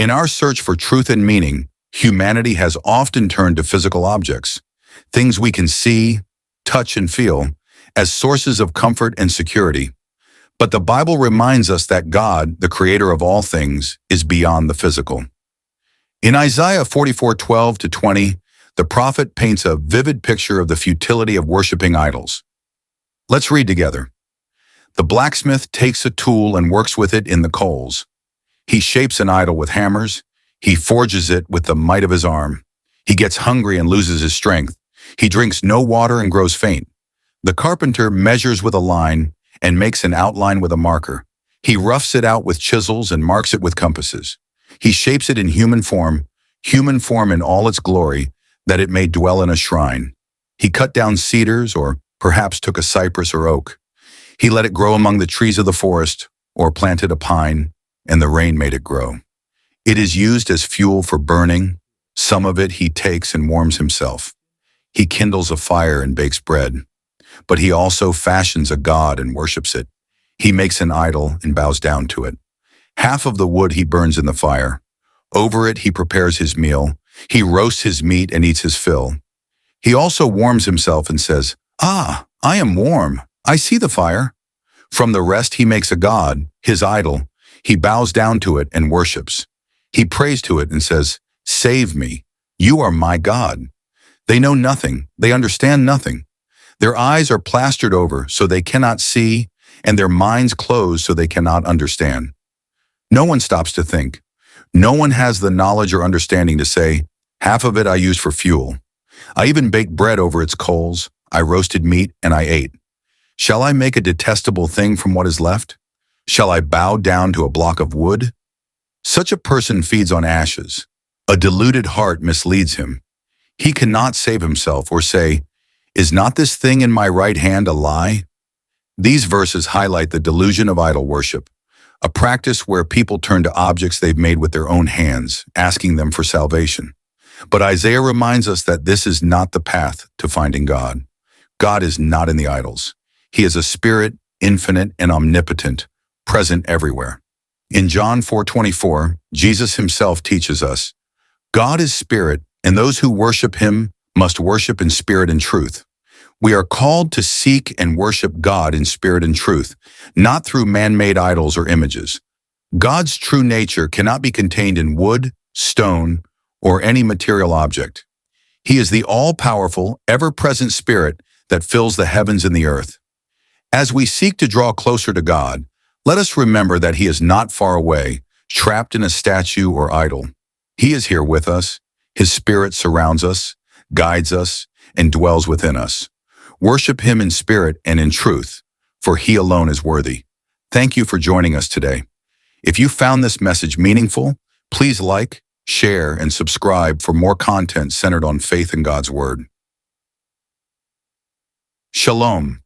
In our search for truth and meaning, humanity has often turned to physical objects, things we can see, touch, and feel, as sources of comfort and security. But the Bible reminds us that God, the creator of all things, is beyond the physical. In Isaiah 44:12-20, the prophet paints a vivid picture of the futility of worshiping idols. Let's read together. The blacksmith takes a tool and works with it in the coals. He shapes an idol with hammers. He forges it with the might of his arm. He gets hungry and loses his strength. He drinks no water and grows faint. The carpenter measures with a line and makes an outline with a marker. He roughs it out with chisels and marks it with compasses. He shapes it in human form in all its glory, that it may dwell in a shrine. He cut down cedars, or perhaps took a cypress or oak. He let it grow among the trees of the forest, or planted a pine, and the rain made it grow. It is used as fuel for burning. Some of it he takes and warms himself. He kindles a fire and bakes bread. But he also fashions a god and worships it. He makes an idol and bows down to it. Half of the wood he burns in the fire. Over it he prepares his meal. He roasts his meat and eats his fill. He also warms himself and says, "Ah, I am warm. I see the fire." From the rest he makes a god, his idol. He bows down to it and worships. He prays to it and says, "Save me. You are my God." They know nothing. They understand nothing. Their eyes are plastered over so they cannot see, and their minds closed so they cannot understand. No one stops to think. No one has the knowledge or understanding to say, "Half of it I used for fuel. I even baked bread over its coals. I roasted meat and I ate. Shall I make a detestable thing from what is left? Shall I bow down to a block of wood?" Such a person feeds on ashes. A deluded heart misleads him. He cannot save himself or say, "Is not this thing in my right hand a lie?" These verses highlight the delusion of idol worship, a practice where people turn to objects they've made with their own hands, asking them for salvation. But Isaiah reminds us that this is not the path to finding God. God is not in the idols. He is a spirit, infinite and omnipotent, present everywhere. In John 4:24, Jesus himself teaches us, "God is spirit, and those who worship him must worship in spirit and truth." We are called to seek and worship God in spirit and truth, not through man-made idols or images. God's true nature cannot be contained in wood, stone, or any material object. He is the all-powerful, ever-present spirit that fills the heavens and the earth. As we seek to draw closer to God, let us remember that he is not far away, trapped in a statue or idol. He is here with us. His spirit surrounds us, guides us, and dwells within us. Worship him in spirit and in truth, for he alone is worthy. Thank you for joining us today. If you found this message meaningful, please like, share, and subscribe for more content centered on faith in God's Word. Shalom.